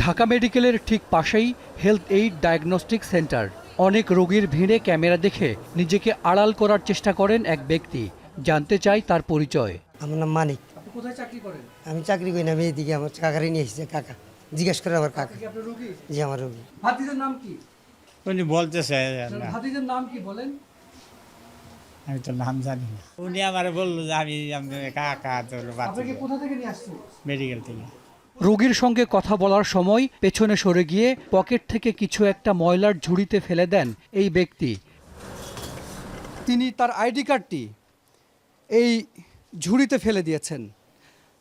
ঢাকা মেডিকেলের ঠিক পাশেই হেলথ এইড ডায়াগনস্টিক সেন্টার। অনেক রোগীর ভিড়ে ক্যামেরা দেখে নিজেকে আড়াল করার চেষ্টা করেন এক ব্যক্তি। জানতে চাই তার পরিচয়। আমার নাম মানিক। কোথায় চাকরি করেন? আমি চাকরি করি না, আমি এদিকে আমার কাকারে নিয়ে এসেছি। কাকা জিজ্ঞেস করে আমার কাকা। আপনার রোগী? জি আমার রোগী। ভাতিজার নাম কি? উনি বলতেছে ভাতিজার নাম কি বলেন? আমি তো নাম জানি না। উনি আমার বললো যে আমি কাকা আপনাকে কোথা থেকে নিয়ে আসছেন? মেডিকেল থেকে। রোগীর সঙ্গে কথা বলার সময় পেছনে সরে গিয়ে পকেট থেকে কিছু একটা ময়লার ঝুড়িতে ফেলে দেন এই ব্যক্তি। তিনি তার আইডি কার্ডটি এই ঝুড়িতে ফেলে দিয়েছেন।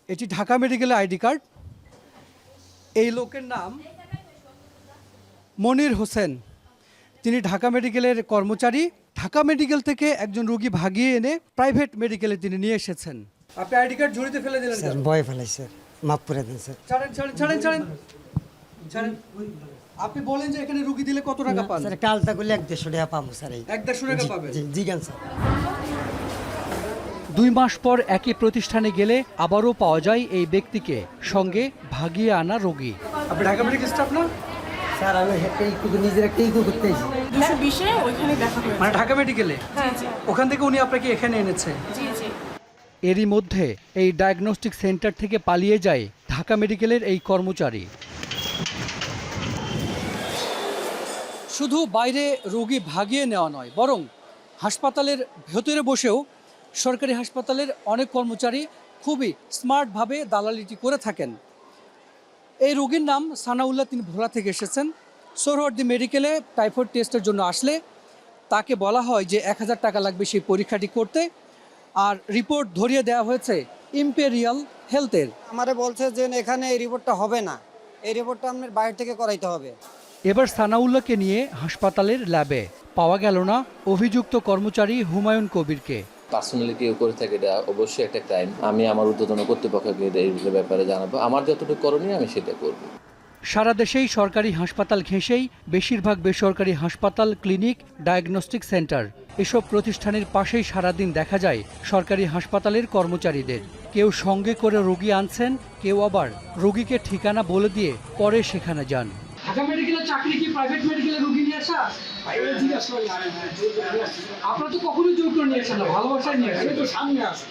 এটি ঢাকা মেডিকেলের আইডি কার্ড। এই লোকের নাম মনির হোসেন। তিনি ঢাকা মেডিকেলের কর্মচারী। ঢাকা মেডিকেল থেকে একজন রোগী ভাগিয়ে এনে প্রাইভেট মেডিকেলে তিনি নিয়ে এসেছেন। আপনি আইডি কার্ড ঝুড়িতে ফেলে দিলেন স্যার ভয় ফেলাই স্যার, মাফ করে দেন স্যার। ছাড়েন ছাড়েন ছাড়েন ছাড়েন ছাড়েন। আপনি বলেন যে এখানে রোগী দিলে কত টাকা পান? স্যার কালটা করলে 150 টাকা পাবো স্যার। 150 টাকা পাবেন? জি জি গান স্যার। 2 মাস পর একই প্রতিষ্ঠানে গেলে আবারও পাওয়া যায় এই ব্যক্তিকে, সঙ্গে ভাগিয়ে আনা রোগী। আপনি ঢাকা মেডিকেল স্টাফ না? স্যার আমি নিজের একটা ইকো করতে এসেছি। 220-এ ওইখানে দেখা হয়েছে। মানে ঢাকা মেডিকেলে? হ্যাঁ জি ওখান থেকে উনি আপনাকে এখানে এনেছে? জি জি। এরই মধ্যে এই ডায়াগনস্টিক সেন্টার থেকে পালিয়ে যায় ঢাকা মেডিকেলের এই কর্মচারী। শুধু বাইরে রোগী ভাগিয়ে নেওয়া নয়, বরং হাসপাতালের ভেতরে বসেও সরকারি হাসপাতালের অনেক কর্মচারী খুবই স্মার্টভাবে দালালিটি করে থাকেন। এই রোগীর নাম সানাউল্লাহ, তিনি ভোলা থেকে এসেছেন। সোহরাওয়ার্দী মেডিকেলে টাইফয়েড টেস্টের জন্য আসলে তাকে বলা হয় যে 1000 টাকা লাগবে সেই পরীক্ষাটি করতে, আর রিপোর্ট ধরিয়ে দেওয়া হয়েছে ইম্পেরিয়াল হেলথের। আমারে বলছে যে এখানে এই রিপোর্টটা হবে না, এই রিপোর্টটা আপনার বাইরে থেকে করাইতে হবে। এবার সানাউল্লাহকে নিয়ে হাসপাতালের ল্যাবে পাওয়া গেল না অভিযুক্ত কর্মচারী হুমায়ুন কবিরকে। পার্সোনালি কেউ করে থাকে এটা অবশ্যই একটা ক্রাইম। আমি আমার ঊর্ধ্বতন কর্তৃপক্ষকে এই ব্যাপারে জানাবো। আমার যতটুকু করণীয় আমি সেটা করব। সারা দেশেই সরকারি হাসপাতাল ঘেঁষেই বেশিরভাগ বেসরকারি হাসপাতাল, ক্লিনিক, ডায়াগনস্টিক সেন্টার, এসব প্রতিষ্ঠানের পাশেই সারাদিন দেখা যায় সরকারি হাসপাতালের কর্মচারীদের। কেউ সঙ্গে করে রোগী আনছেন, কেউ আবার রোগীকে ঠিকানা বলে দিয়ে পরে সেখানে যান। ঢাকা মেডিকেলের চাকরি কি প্রাইভেট মেডিকেলে রোগী নিয়ে আসা? আপনারা তো কখনোই জোর করে নিয়ে আসেন না, ভালোবাসায় নিয়ে আসেন। সামনে আসে।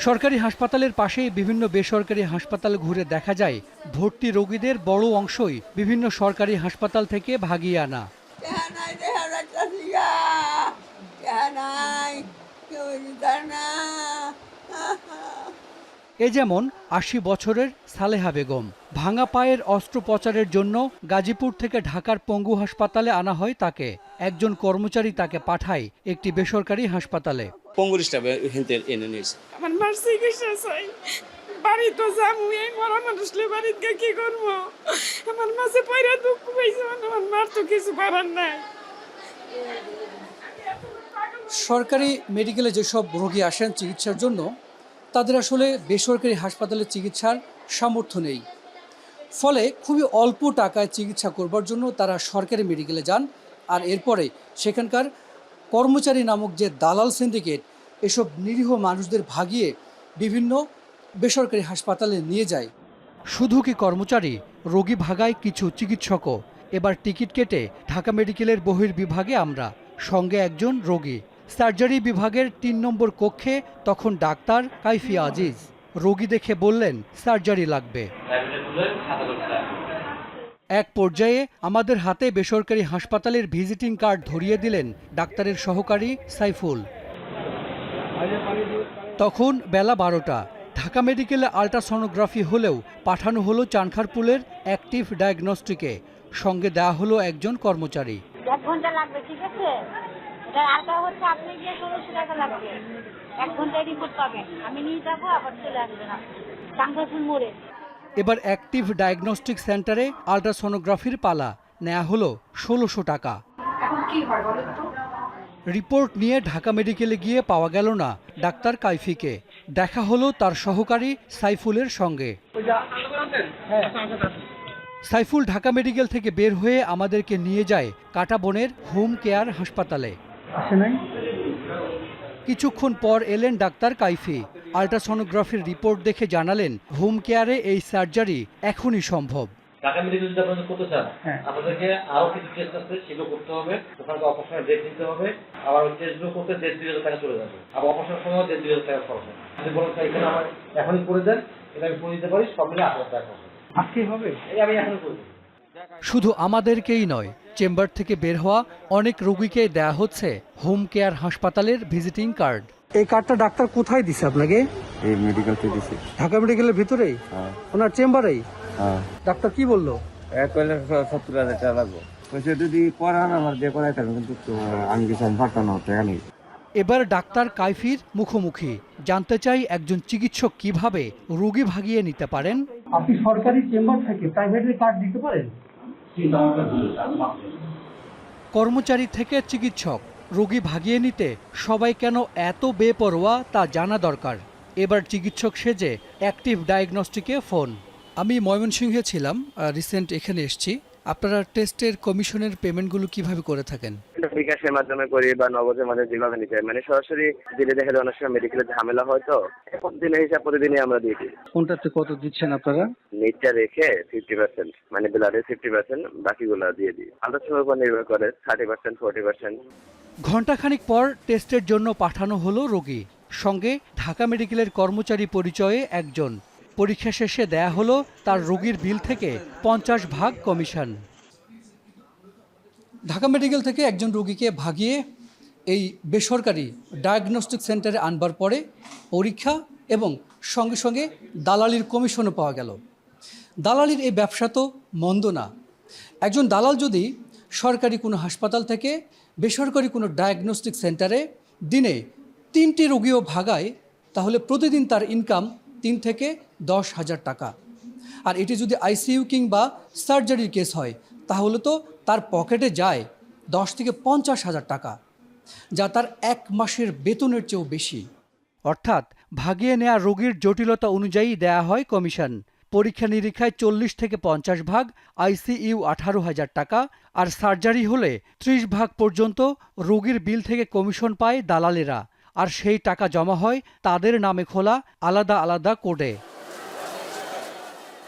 সরকারি হাসপাতালের পাশেই বিভিন্ন বেসরকারি হাসপাতাল ঘুরে দেখা যায় ভর্তি রোগীদের বড় অংশই বিভিন্ন সরকারি হাসপাতাল থেকে ভাগিয়ে আনা। এ যেমন 80 বছরের সালেহা বেগম। ভাঙা পায়ের অস্ত্রোপচারের জন্য গাজীপুর থেকে ঢাকার পঙ্গু হাসপাতালে আনা হয় তাকে। একজন কর্মচারী তাকে পাঠায় একটি বেসরকারি হাসপাতালে। পঙ্গুর স্টাফে এনে নিয়েছে। আমার মার চিকিৎসা চাই। বাড়ি তো যাবো, এই মরা মানুষলে বাড়িতে কি করবো? আমার মাঝে পয়রা দুঃখ পাইছে, আমার মার তো কিছু করার নাই। সরকারি মেডিকেলে যেসব রোগী আসেন চিকিৎসার জন্য, তাদের আসলে বেসরকারি হাসপাতালে চিকিৎসার সামর্থ্য নেই। ফলে খুবই অল্প টাকায় চিকিৎসা করবার জন্য তারা সরকারি মেডিকেলে যান, আর এরপরে সেখানকার কর্মচারী নামক যে দালাল সিন্ডিকেট এসব নিরীহ মানুষদের ভাগিয়ে বিভিন্ন বেসরকারি হাসপাতালে নিয়ে যায়। শুধু কি কর্মচারী, রোগী ভাগায় কিছু চিকিৎসকও। এবার টিকিট কেটে ঢাকা মেডিকেলের বহির্বিভাগে আমরা, সঙ্গে একজন রোগী। সার্জারি বিভাগের 3 নম্বর কক্ষে তখন ডাক্তার কাইফি আজিজ। রোগী দেখে বললেন সার্জারি লাগবে। এক পর্যায়ে আমাদের হাতে বেসরকারি হাসপাতালের ভিজিটিং কার্ড ধরিয়ে দিলেন ডাক্তারের সহকারী সাইফুল। তখন বেলা 12টা। ঢাকা মেডিকেলে আল্ট্রাসনোগ্রাফি হলেও পাঠানো হলো চানখারপুলের অ্যাক্টিভ ডায়াগনস্টিকে। সঙ্গে দেওয়া হলো একজন কর্মচারী। 1 ঘন্টা লাগবে, ঠিক আছে? আরটা হচ্ছে আপনি গিয়ে 1600 টাকা লাগবে। 1 ঘন্টায় রিপোর্ট পাবেন, আমি নিয়ে যাবো, আবার চলে আসবেন চানখারপুল মোড়ে। এবার অ্যাক্টিভ ডায়াগনস্টিক সেন্টারে আল্ট্রাসনোগ্রাফির পালা। নেওয়া হলো 1600 টাকা। এখন কি হয় বলেন তো? রিপোর্ট নিয়ে ঢাকা মেডিকেলে গিয়ে পাওয়া গেল না ডাক্তার কাইফিকে। দেখা হলো তার সহকারী সাইফুলের সঙ্গে। সাইফুল ঢাকা মেডিকেল থেকে বের হয়ে আমাদেরকে নিয়ে যায় কাঁটাবনের হোম কেয়ার হাসপাতালে। কিছুক্ষণ পর এলেন ডাক্তার কাইফি। আল্ট্রাসনোগ্রাফির রিপোর্ট দেখে জানালেন হোম কেয়ারে এই সার্জারি এখনই সম্ভব। ঢাকা মেডিকেল যদি আপনাদের করতে চান, আপনাদেরকে আরো কিছু টেস্ট আছে, সেগুলো করতে হবে। ওখানে অপারেশনের ডেট নিতে হবে, আবার ওই টেস্টগুলো করতে 1,500 টাকা চলে যাবে, আবার অপারেশনের সময় 1,500 টাকা খরচ হবে। যদি বলেন এখানে আমার এখনই করে দেন, এটা আমি করে দিতে পারি, সব মিলে 8,000 টাকা খরচ হবে। আজকে হবে? এই আমি এখনই করে দিই। শুধু আমাদেরকেই নয়, চেম্বার থেকে বের হওয়া অনেক রোগীকে দেয়া হচ্ছে হোম কেয়ার হাসপাতালের ভিজিটিং কার্ড। এই কার্ডটা ডাক্তার কোথায় দিছে আপনাকে? এই মেডিকেলতে দিছি। ঢাকা মেডিকেলের ভিতরেই? ওনার চেম্বারেই? ডাক্তার কি বললো? 70,000 টাকা লাগবে। যদি করান আমার দিয়ে করাই থাকবে, কিন্তু আমি কিছু পাঠানো টাকা নেই। এবার ডাক্তার কাইফির মুখোমুখি। জানতে চাই একজন চিকিৎসক কিভাবে রোগী ভাগিয়ে নিতে পারেন। আপনি সরকারি চেম্বার থেকে প্রাইভেটের কার্ড দিতে পারেন? কর্মচারী থেকে চিকিৎসক, রোগী ভাগিয়ে নিতে সবাই কেন এত বেপরোয়া তা জানা দরকার। এবার চিকিৎসক সেজে অ্যাক্টিভ ডায়াগনস্টিকে ফোন। আমি ময়মনসিংহে ছিলাম, রিসেন্ট এখানে এসেছি। আপনারা টেস্টের কমিশনের পেমেন্টগুলো কিভাবে করে থাকেন? বিকাশের মাধ্যমে করি বা নগদের মাধ্যমে যেভাবে নিতে হয়, মানে সরাসরি দিলে দেখা যায় অনেক সময় মেডিকেলের ঝামেলা হয়, তো প্রতিদিনের হিসাব প্রতিদিনই আমরা দিয়ে দিই। কোনটাতে কত দিচ্ছেন আপনারা? নিটটা রেখে 50%, মানে ব্লাডের 50%, বাকিগুলো দিয়ে দিই। আল্ট্রাসাউন্ডের উপর নির্ভর করে 30%, 40%। ঘণ্টাখানিক পর টেস্টের জন্য পাঠানো হলো রোগী। সঙ্গে ঢাকা মেডিকেলের কর্মচারী পরিচয়ে একজন। পরীক্ষা শেষে দেয়া হলো তার রোগীর বিল থেকে 50% কমিশন। ঢাকা মেডিকেল থেকে একজন রোগীকে ভাগিয়ে এই বেসরকারি ডায়াগনস্টিক সেন্টারে আনবার পরে পরীক্ষা এবং সঙ্গে সঙ্গে দালালির কমিশনও পাওয়া গেল। দালালির এই ব্যবসা তো মন্দ না। একজন দালাল যদি সরকারি কোনো হাসপাতাল থেকে বেসরকারি কোনো ডায়াগনস্টিক সেন্টারে দিনে 3টি রোগীও ভাগায়, তাহলে প্রতিদিন তার ইনকাম 3 থেকে 10,000 টাকা। আর এটি যদি আইসিইউ কিংবা সার্জারির কেস হয়, তাহলে তো তার পকেটে যায় 10 থেকে 50,000 টাকা, যা তার 1 মাসের বেতনের চেয়েও বেশি। অর্থাৎ ভাগিয়ে নেওয়া রোগীর জটিলতা অনুযায়ী দেয়া হয় কমিশন। পরীক্ষা নিরীক্ষায় 40 থেকে 50%, আইসিইউ 18,000 টাকা, আর সার্জারি হলে 30% পর্যন্ত রোগীর বিল থেকে কমিশন পায় দালালেরা। আর সেই টাকা জমা হয় তাদের নামে খোলা আলাদা আলাদা কোডে।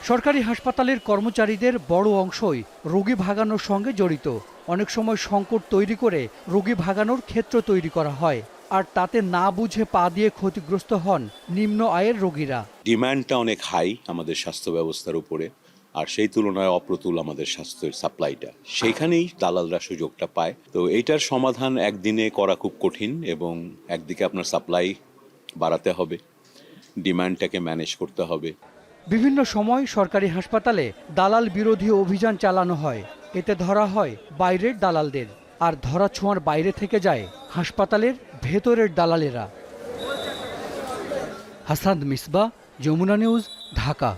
সরকারি হাসপাতালের কর্মচারীদের বড় অংশই রোগী ভাগানোর সঙ্গে জড়িত। অনেক সময় সংকট তৈরি করে রোগী ভাগানোর ক্ষেত্র তৈরি করা হয়, আর তাতে না বুঝে পা দিয়ে ক্ষতিগ্রস্ত হন নিম্ন আয়ের রোগীরা। ডিমান্ডটা অনেক হাই আমাদের স্বাস্থ্য ব্যবস্থার উপরে, আর সেই তুলনায় অপ্রতুল আমাদের স্বাস্থ্যের সাপ্লাইটা। সেইখানেই দালালরা সুযোগটা পায়। তো এইটার সমাধান একদিনে করা খুব কঠিন, এবং একদিকে আপনার সাপ্লাই বাড়াতে হবে, ডিমান্ডটাকে ম্যানেজ করতে হবে। বিভিন্ন সময় সরকারি হাসপাতালে দালাল বিরোধী অভিযান চালানো হয়। এতে ধরা হয় বাইরের দালালদের, আর ধরা ছোঁয়ার বাইরে থেকে যায় হাসপাতালের ভেতরের দালালেরা। হাসান মিসবাহ, যমুনা নিউজ, ঢাকা।